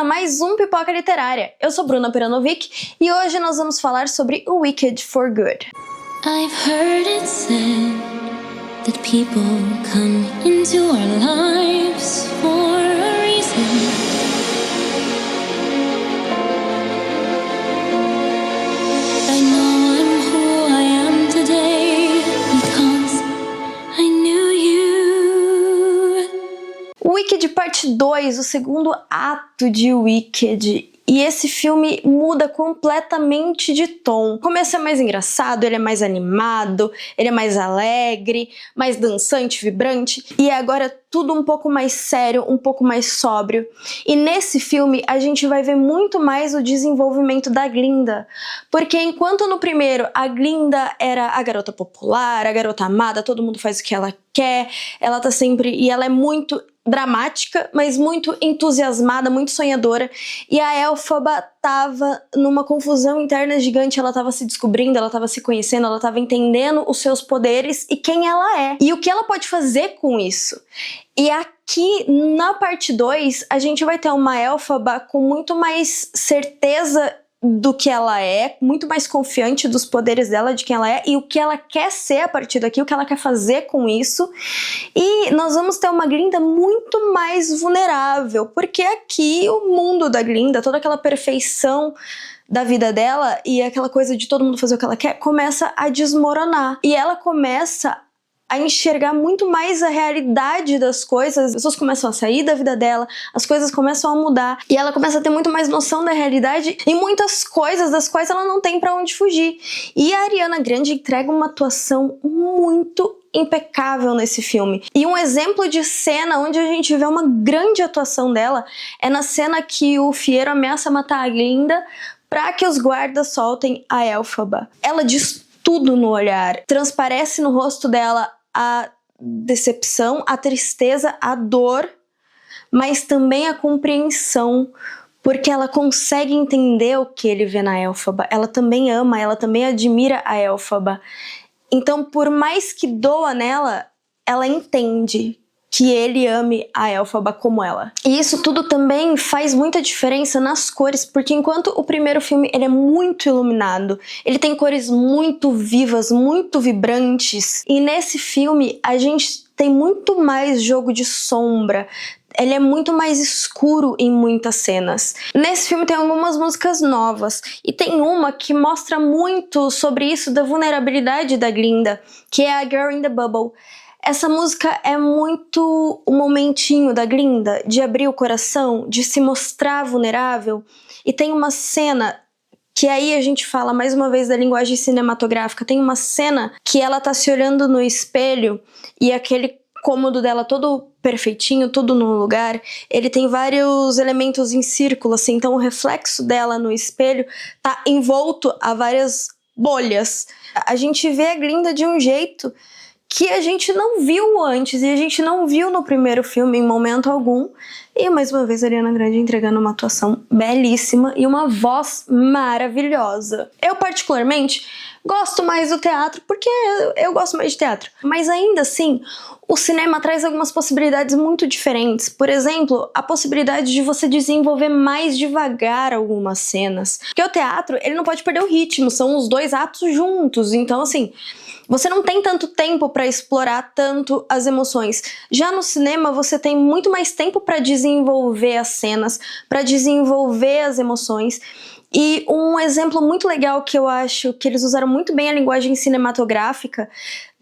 a mais um Pipoca Literária. Eu sou Bruna Peranovic e hoje nós vamos falar sobre Wicked for Good. I've heard it said that people come into our lives for a reason. I know I'm who I am today because I knew you. Wicked Parte 2, o segundo ato de Wicked. E esse filme muda completamente de tom. O começo é mais engraçado, ele é mais animado, ele é mais alegre, mais dançante, vibrante. E agora é tudo um pouco mais sério, um pouco mais sóbrio. E nesse filme a gente vai ver muito mais o desenvolvimento da Glinda. Porque enquanto no primeiro a Glinda era a garota popular, a garota amada, todo mundo faz o que ela quer, ela tá sempre... E ela é muito dramática, mas muito entusiasmada, muito sonhadora. E a Elphaba tava numa confusão interna gigante, ela tava se descobrindo, ela tava se conhecendo, ela tava entendendo os seus poderes e quem ela é. E o que ela pode fazer com isso. E aqui, na parte 2, a gente vai ter uma Elphaba com muito mais certeza do que ela é, muito mais confiante dos poderes dela, de quem ela é e o que ela quer ser a partir daqui, o que ela quer fazer com isso. E nós vamos ter uma Glinda muito mais vulnerável, porque aqui o mundo da Glinda, toda aquela perfeição da vida dela e aquela coisa de todo mundo fazer o que ela quer, começa a desmoronar. E ela começa a enxergar muito mais a realidade das coisas, as pessoas começam a sair da vida dela, as coisas começam a mudar, e ela começa a ter muito mais noção da realidade e muitas coisas das quais ela não tem pra onde fugir. E a Ariana Grande entrega uma atuação muito impecável nesse filme. E um exemplo de cena onde a gente vê uma grande atuação dela é na cena que o Fiyero ameaça matar a Glinda pra que os guardas soltem a Elphaba. Ela diz tudo no olhar, transparece no rosto dela a decepção, a tristeza, a dor, mas também a compreensão, porque ela consegue entender o que ele vê na Elphaba. Ela também ama, ela também admira a Elphaba. Então, por mais que doa nela, ela entende que ele ame a Elphaba como ela. E isso tudo também faz muita diferença nas cores, porque enquanto o primeiro filme ele é muito iluminado, ele tem cores muito vivas, muito vibrantes, e nesse filme a gente tem muito mais jogo de sombra, ele é muito mais escuro em muitas cenas. Nesse filme tem algumas músicas novas, e tem uma que mostra muito sobre isso da vulnerabilidade da Glinda, que é a Girl in the Bubble. Essa música é muito o momentinho da Glinda, de abrir o coração, de se mostrar vulnerável. E tem uma cena, que aí a gente fala mais uma vez da linguagem cinematográfica, tem uma cena que ela tá se olhando no espelho e aquele cômodo dela todo perfeitinho, tudo no lugar, ele tem vários elementos em círculo, assim, então o reflexo dela no espelho tá envolto a várias bolhas. A gente vê a Glinda de um jeito que a gente não viu antes, e a gente não viu no primeiro filme em momento algum. E mais uma vez a Ariana Grande entregando uma atuação belíssima e uma voz maravilhosa. Eu particularmente gosto mais do teatro, porque eu gosto mais de teatro. Mas ainda assim, o cinema traz algumas possibilidades muito diferentes. Por exemplo, a possibilidade de você desenvolver mais devagar algumas cenas. Porque o teatro, ele não pode perder o ritmo, são os dois atos juntos. Então assim, você não tem tanto tempo para explorar tanto as emoções. Já no cinema, você tem muito mais tempo para desenvolver as cenas, para desenvolver as emoções. E um exemplo muito legal que eu acho que eles usaram muito bem a linguagem cinematográfica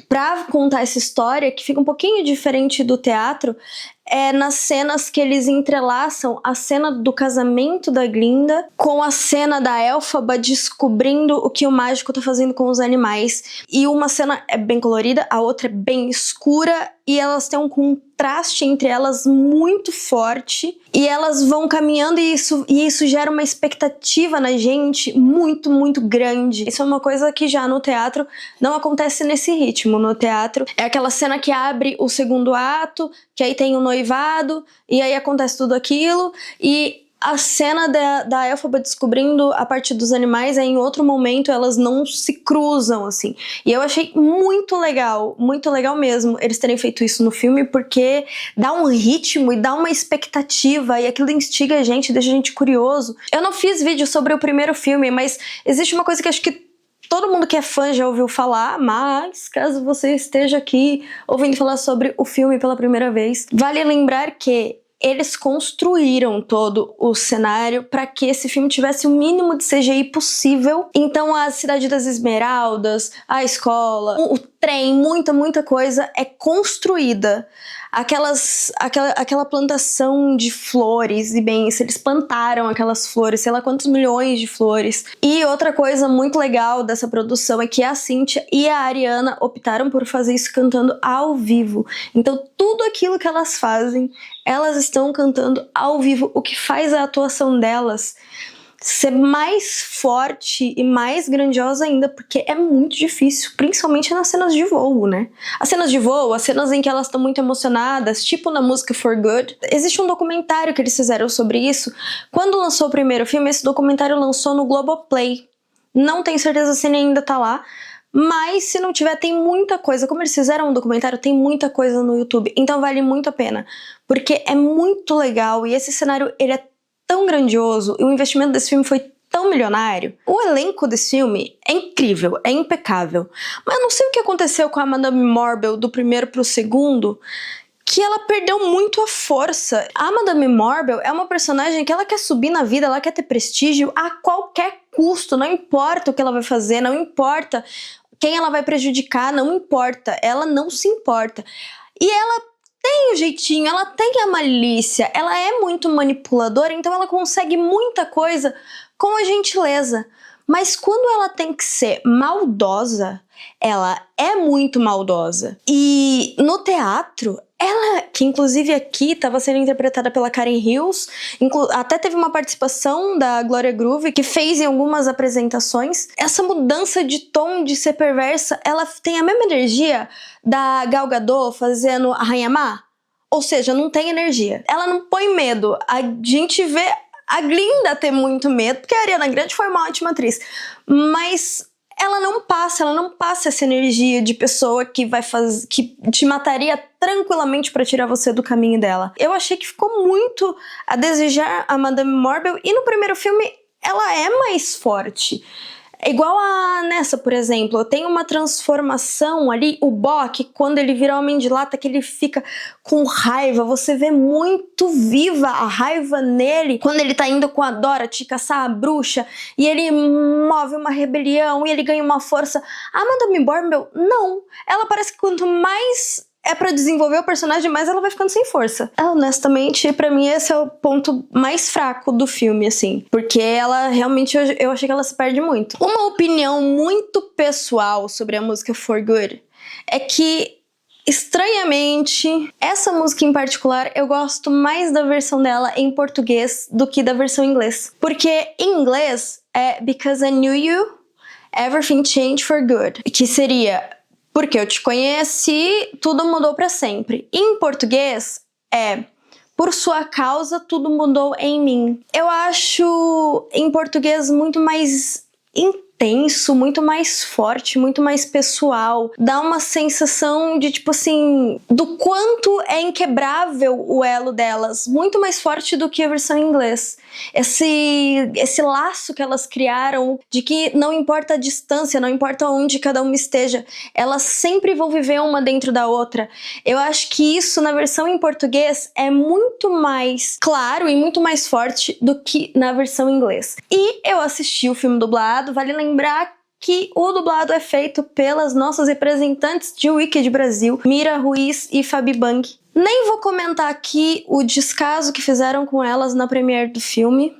para contar essa história, que fica um pouquinho diferente do teatro, é nas cenas que eles entrelaçam a cena do casamento da Glinda com a cena da Elphaba descobrindo o que o mágico tá fazendo com os animais. E uma cena é bem colorida, a outra é bem escura, e elas têm um contraste entre elas muito forte, e elas vão caminhando e isso gera uma expectativa na gente muito, muito grande. Isso é uma coisa que já no teatro não acontece nesse ritmo. No teatro é aquela cena que abre o segundo ato, que aí tem o noivado, e aí acontece tudo aquilo, e A cena da Elphaba descobrindo a parte dos animais é em outro momento, elas não se cruzam, assim. E eu achei muito legal mesmo eles terem feito isso no filme, porque dá um ritmo e dá uma expectativa, e aquilo instiga a gente, deixa a gente curioso. Eu não fiz vídeo sobre o primeiro filme, mas existe uma coisa que acho que todo mundo que é fã já ouviu falar, mas caso você esteja aqui ouvindo falar sobre o filme pela primeira vez, vale lembrar que eles construíram todo o cenário para que esse filme tivesse o mínimo de CGI possível. Então a Cidade das Esmeraldas, a escola, o trem, muita coisa é construída. Aquela plantação de flores, e bem, se eles plantaram aquelas flores, sei lá quantos milhões de flores. E outra coisa muito legal dessa produção é que a Cynthia e a Ariana optaram por fazer isso cantando ao vivo. Então tudo aquilo que elas fazem, elas estão cantando ao vivo, o que faz a atuação delas ser mais forte e mais grandiosa ainda, porque é muito difícil, principalmente nas cenas de voo, né? As cenas de voo, as cenas em que elas estão muito emocionadas, tipo na música For Good. Existe um documentário que eles fizeram sobre isso. Quando lançou o primeiro filme, esse documentário lançou no Globoplay. Não tenho certeza se ele ainda tá lá, mas se não tiver, tem muita coisa. Como eles fizeram um documentário, tem muita coisa no YouTube, então vale muito a pena, porque é muito legal e esse cenário, ele é tão grandioso e o investimento desse filme foi tão milionário. O elenco desse filme é incrível, é impecável, mas eu não sei o que aconteceu com a Madame Morble do primeiro pro segundo, que ela perdeu muito a força. A Madame Morble é uma personagem que ela quer subir na vida, ela quer ter prestígio a qualquer custo, não importa o que ela vai fazer, não importa quem ela vai prejudicar, não importa, ela não se importa. E ela tem o jeitinho, ela tem a malícia, ela é muito manipuladora, então ela consegue muita coisa com a gentileza. Mas quando ela tem que ser maldosa, ela é muito maldosa. E no teatro, ela, que inclusive aqui estava sendo interpretada pela Karen Hills, até teve uma participação da Gloria Groove, que fez em algumas apresentações. Essa mudança de tom, de ser perversa, ela tem a mesma energia da Gal Gadot fazendo a Rainha Má. Ou seja, não tem energia. Ela não põe medo. A gente vê a Glinda ter muito medo, porque a Ariana Grande foi uma ótima atriz. Mas ela não passa essa energia de pessoa que te mataria tranquilamente pra tirar você do caminho dela. Eu achei que ficou muito a desejar a Madame Morble, e no primeiro filme ela é mais forte. Igual a Nessa, por exemplo, tem uma transformação ali, o Boq, quando ele vira Homem de Lata, que ele fica com raiva, você vê muito viva a raiva nele, quando ele tá indo com a Dorothy caçar a bruxa, e ele move uma rebelião, e ele ganha uma força. A Madame Morble, não. Ela parece que quanto mais é pra desenvolver o personagem, mas ela vai ficando sem força. Honestamente, pra mim esse é o ponto mais fraco do filme, assim. Porque ela realmente, eu achei que ela se perde muito. Uma opinião muito pessoal sobre a música For Good é que, estranhamente, essa música em particular, eu gosto mais da versão dela em português do que da versão em inglês. Porque em inglês é Because I Knew You, Everything Changed For Good, que seria porque eu te conheci, tudo mudou pra sempre. Em português é por sua causa, tudo mudou em mim. Eu acho em português muito mais intenso, muito mais forte, muito mais pessoal. Dá uma sensação de, tipo assim, do quanto é inquebrável o elo delas. Muito mais forte do que a versão em inglês. Esse laço que elas criaram, de que não importa a distância, não importa onde cada uma esteja, elas sempre vão viver uma dentro da outra. Eu acho que isso na versão em português é muito mais claro e muito mais forte do que na versão em inglês. E eu assisti o filme dublado, vale lembrar que o dublado é feito pelas nossas representantes de Wicked Brasil, Mira Ruiz e Fabi Bang. Nem vou comentar aqui o descaso que fizeram com elas na premiere do filme,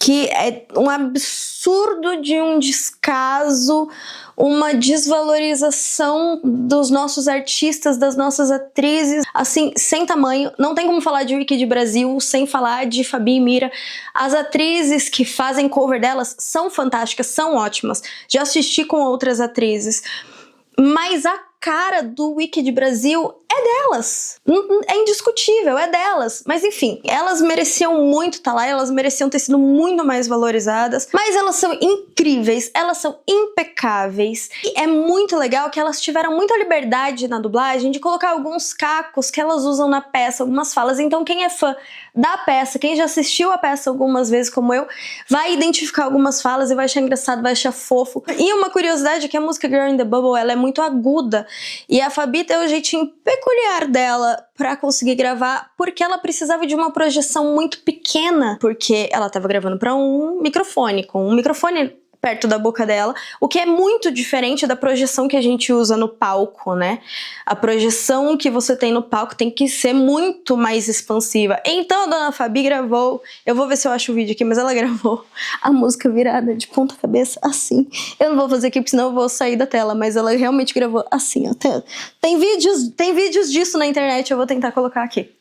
que é um absurdo de um descaso, uma desvalorização dos nossos artistas, das nossas atrizes, assim, sem tamanho. Não tem como falar de Wicked Brasil sem falar de Fabi e Mira. As atrizes que fazem cover delas são fantásticas, são ótimas. Já assisti com outras atrizes. Mas a cara do Wicked Brasil é delas. É indiscutível, é delas. Mas enfim, elas mereciam muito estar lá, elas mereciam ter sido muito mais valorizadas. Mas elas são incríveis, elas são impecáveis. E é muito legal que elas tiveram muita liberdade na dublagem de colocar alguns cacos que elas usam na peça, algumas falas. Então quem é fã da peça, quem já assistiu a peça algumas vezes como eu, vai identificar algumas falas e vai achar engraçado, vai achar fofo. E uma curiosidade é que a música Girl in the Bubble, ela é muito aguda. E a Fabi tem o jeitinho peculiar dela pra conseguir gravar, porque ela precisava de uma projeção muito pequena, porque ela estava gravando para um microfone, com um microfone perto da boca dela, o que é muito diferente da projeção que a gente usa no palco, né? A projeção que você tem no palco tem que ser muito mais expansiva. Então a dona Fabi gravou, eu vou ver se eu acho o vídeo aqui, mas ela gravou a música virada de ponta cabeça assim. Eu não vou fazer aqui porque senão eu vou sair da tela, mas ela realmente gravou assim, ó. Tem vídeos disso na internet, eu vou tentar colocar aqui.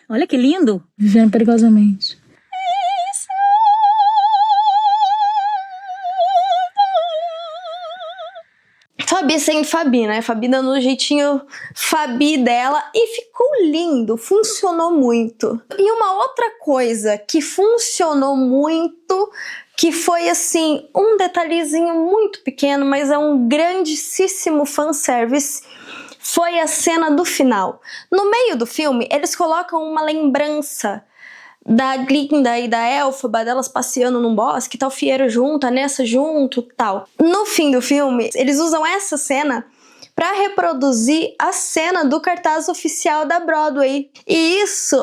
Olha que lindo! Vivendo perigosamente. Fabi sendo Fabi, né? Fabi dando o jeitinho Fabi dela e ficou lindo, funcionou muito. E uma outra coisa que funcionou muito, que foi assim, um detalhezinho muito pequeno, mas é um grandíssimo fanservice, foi a cena do final. No meio do filme, eles colocam uma lembrança da Glinda e da Elphaba, delas passeando num bosque, tal, Fiyero junto, a Nessa junto, tal. No fim do filme, eles usam essa cena pra reproduzir a cena do cartaz oficial da Broadway. E isso,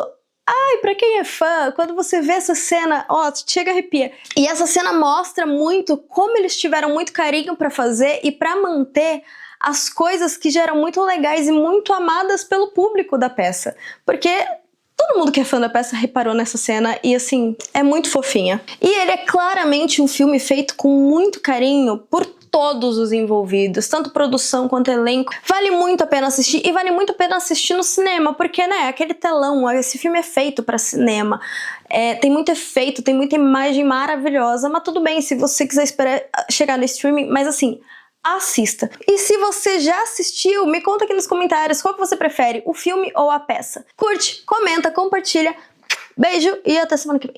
ai, pra quem é fã, quando você vê essa cena, ó, chega a arrepia. E essa cena mostra muito como eles tiveram muito carinho pra fazer e pra manter as coisas que já eram muito legais e muito amadas pelo público da peça. Porque todo mundo que é fã da peça reparou nessa cena e, assim, é muito fofinha. E ele é claramente um filme feito com muito carinho por todos os envolvidos, tanto produção quanto elenco. Vale muito a pena assistir e vale muito a pena assistir no cinema, porque, né, aquele telão, esse filme é feito pra cinema. Tem muito efeito, tem muita imagem maravilhosa, mas tudo bem se você quiser esperar chegar no streaming, mas assim, assista. E se você já assistiu, me conta aqui nos comentários qual que você prefere, o filme ou a peça. Curte, comenta, compartilha. Beijo e até semana que vem.